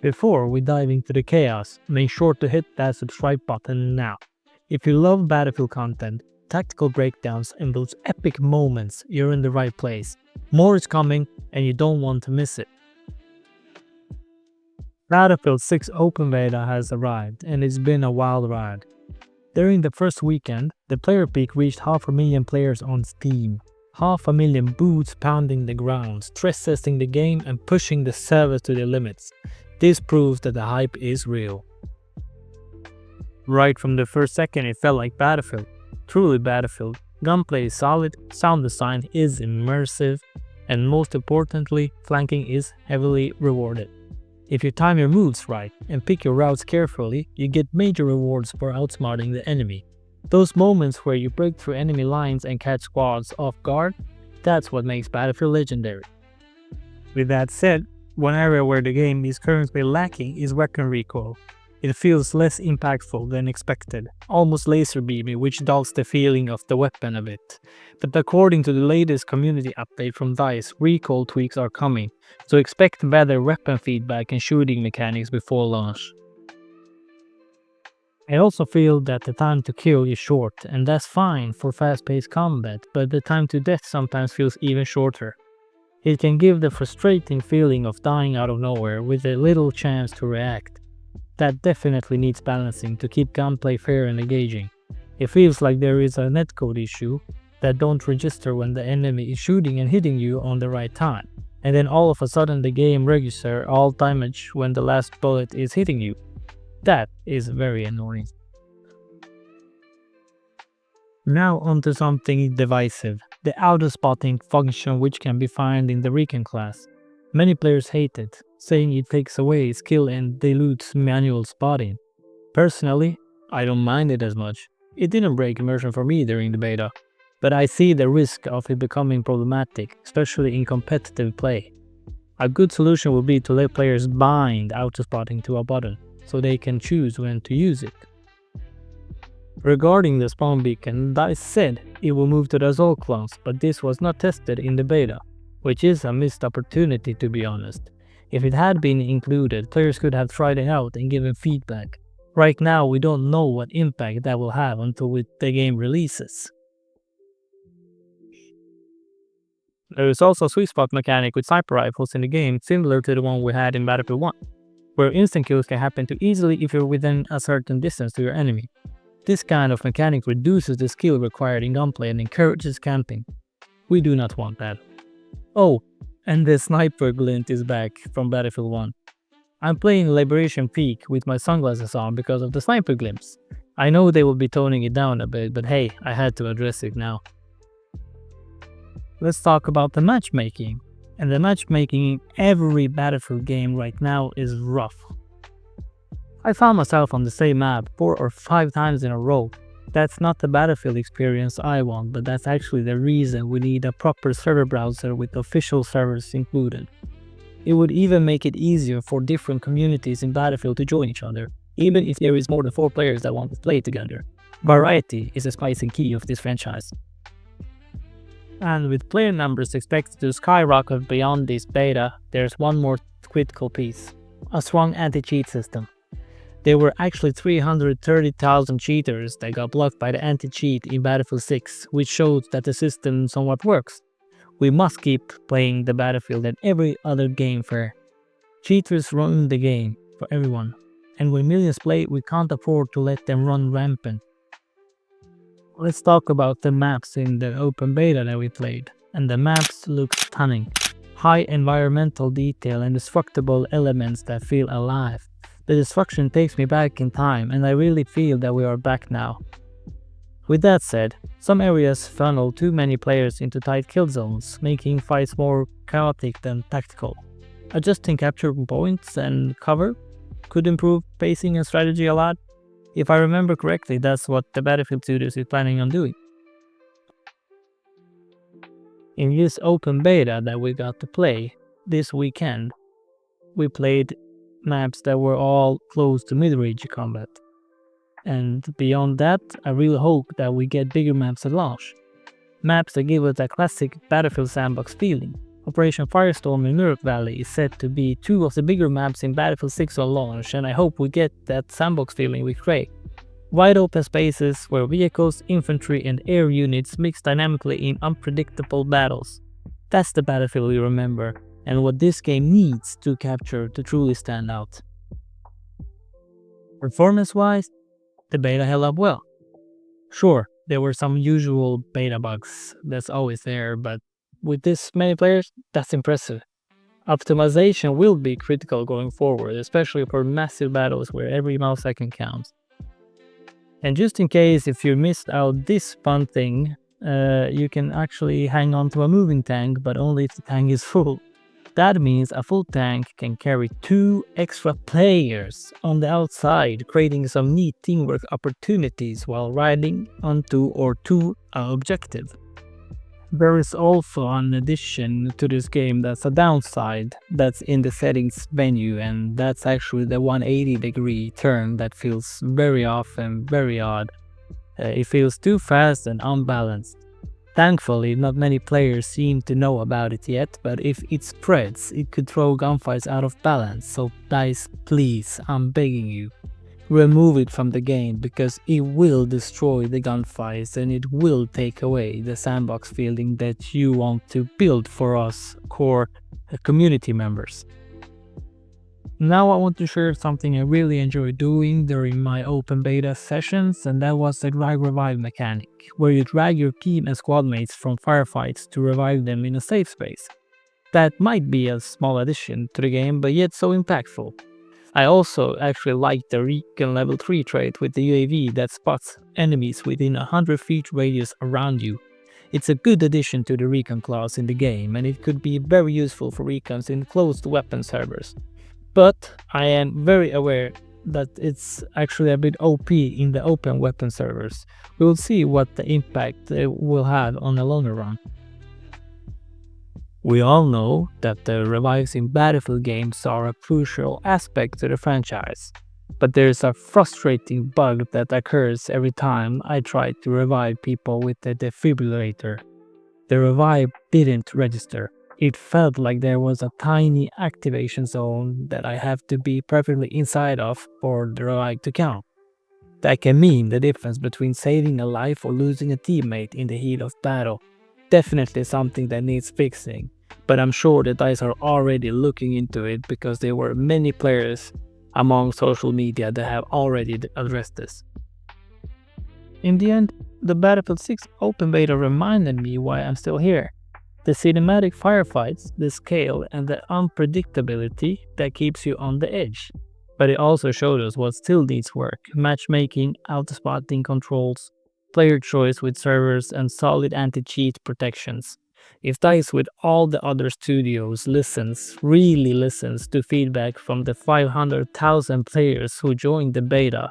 Before we dive into the chaos, make sure to hit that subscribe button now. If you love Battlefield content, tactical breakdowns, and those epic moments, you're in the right place. More is coming, and you don't want to miss it. Battlefield 6 Open Beta has arrived, and it's been a wild ride. During the first weekend, the player peak reached 500,000 players on Steam. 500,000 boots pounding the ground, stress testing the game and pushing the servers to their limits. This proves that the hype is real. Right from the first second it felt like Battlefield. Truly Battlefield. Gunplay is solid, sound design is immersive, and most importantly, flanking is heavily rewarded. If you time your moves right and pick your routes carefully, you get major rewards for outsmarting the enemy. Those moments where you break through enemy lines and catch squads off guard, that's what makes Battlefield legendary. With that said, one area where the game is currently lacking is weapon recoil. It feels less impactful than expected, almost laser beamy, which dulls the feeling of the weapon a bit. But according to the latest community update from DICE, recoil tweaks are coming, so expect better weapon feedback and shooting mechanics before launch. I also feel that the time to kill is short, and that's fine for fast-paced combat, but the time to death sometimes feels even shorter. It can give the frustrating feeling of dying out of nowhere with a little chance to react. That definitely needs balancing to keep gunplay fair and engaging. It feels like there is a netcode issue that don't register when the enemy is shooting and hitting you on the right time, and then all of a sudden the game registers all damage when the last bullet is hitting you. That is very annoying. Now onto something divisive, the auto-spotting function which can be found in the Recon class. Many players hate it, saying it takes away skill and dilutes manual spotting. Personally, I don't mind it as much. It didn't break immersion for me during the beta, but I see the risk of it becoming problematic, especially in competitive play. A good solution would be to let players bind auto-spotting to a button, so they can choose when to use it. Regarding the spawn beacon, DICE said it will move to the assault class, but this was not tested in the beta, which is a missed opportunity to be honest. If it had been included, players could have tried it out and given feedback. Right now we don't know what impact that will have until the game releases. There is also a sweet spot mechanic with sniper rifles in the game similar to the one we had in Battlefield 1, where instant kills can happen too easily if you're within a certain distance to your enemy. This kind of mechanic reduces the skill required in gunplay and encourages camping. We do not want that. Oh, and the sniper glint is back from Battlefield 1. I'm playing Liberation Peak with my sunglasses on because of the sniper glimpse. I know they will be toning it down a bit, but hey, I had to address it now. Let's talk about the matchmaking. And the matchmaking in every Battlefield game right now is rough. I found myself on the same map 4 or 5 times in a row. That's not the Battlefield experience I want, but that's actually the reason we need a proper server browser with official servers included. It would even make it easier for different communities in Battlefield to join each other, even if there is more than 4 players that want to play together. Variety is a spice and key of this franchise. And with player numbers expected to skyrocket beyond this beta, there's one more critical piece: a strong anti-cheat system. There were actually 330,000 cheaters that got blocked by the anti-cheat in Battlefield 6, which shows that the system somewhat works. We must keep playing the Battlefield and every other game fair. Cheaters ruin the game for everyone, and when millions play, we can't afford to let them run rampant. Let's talk about the maps in the open beta that we played, and the maps look stunning. High environmental detail and destructible elements that feel alive. The destruction takes me back in time, and I really feel that we are back now. With that said, some areas funnel too many players into tight kill zones, making fights more chaotic than tactical. Adjusting capture points and cover could improve pacing and strategy a lot. If I remember correctly, that's what the Battlefield Studios is planning on doing. In this open beta that we got to play this weekend, we played maps that were all close to mid-range combat. And beyond that, I really hope that we get bigger maps at launch. Maps that give us that classic Battlefield sandbox feeling. Operation Firestorm in Newark Valley is said to be two of the bigger maps in Battlefield 6 on launch, and I hope we get that sandbox feeling we crave. Wide open spaces where vehicles, infantry, and air units mix dynamically in unpredictable battles. That's the Battlefield we remember, and what this game needs to capture to truly stand out. Performance-wise, the beta held up well. Sure, there were some usual beta bugs that's always there, but with this many players, that's impressive. Optimization will be critical going forward, especially for massive battles where every millisecond counts. And just in case if you missed out this fun thing, you can actually hang on to a moving tank, but only if the tank is full. That means a full tank can carry 2 extra players on the outside, creating some neat teamwork opportunities while riding onto or to an objective. There is also an addition to this game that's a downside that's in the settings menu, and that's actually the 180-degree turn that feels very off and very odd. It feels too fast and unbalanced. Thankfully, not many players seem to know about it yet, but if it spreads, it could throw gunfights out of balance, so guys, please, I'm begging you, remove it from the game because it will destroy the gunfights and it will take away the sandbox feeling that you want to build for us core community members. Now I want to share something I really enjoyed doing during my open beta sessions, and that was the drag revive mechanic, where you drag your team and squad mates from firefights to revive them in a safe space. That might be a small addition to the game, but yet so impactful. I also actually like the Recon level 3 trait with the UAV that spots enemies within 100 feet radius around you. It's a good addition to the Recon class in the game, and it could be very useful for recons in closed weapon servers. But I am very aware that it's actually a bit OP in the open weapon servers. We will see what the impact it will have on the longer run. We all know that the revives in Battlefield games are a crucial aspect to the franchise, but there's a frustrating bug that occurs every time I try to revive people with the defibrillator. The revive didn't register. It felt like there was a tiny activation zone that I have to be perfectly inside of for the revive to count. That can mean the difference between saving a life or losing a teammate in the heat of battle. Definitely something that needs fixing, but I'm sure the DICE are already looking into it because there were many players among social media that have already addressed this. In the end, the Battlefield 6 open beta reminded me why I'm still here. The cinematic firefights, the scale, and the unpredictability that keeps you on the edge. But it also showed us what still needs work: matchmaking, auto-spotting controls, player choice with servers, and solid anti-cheat protections. If DICE with all the other studios really listens to feedback from the 500,000 players who joined the beta,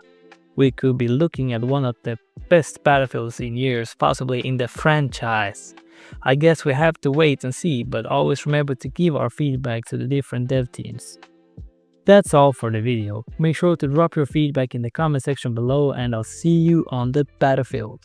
we could be looking at one of the best Battlefields in years, possibly in the franchise. I guess we have to wait and see, but always remember to give our feedback to the different dev teams. That's all for the video. Make sure to drop your feedback in the comment section below, and I'll see you on the battlefield.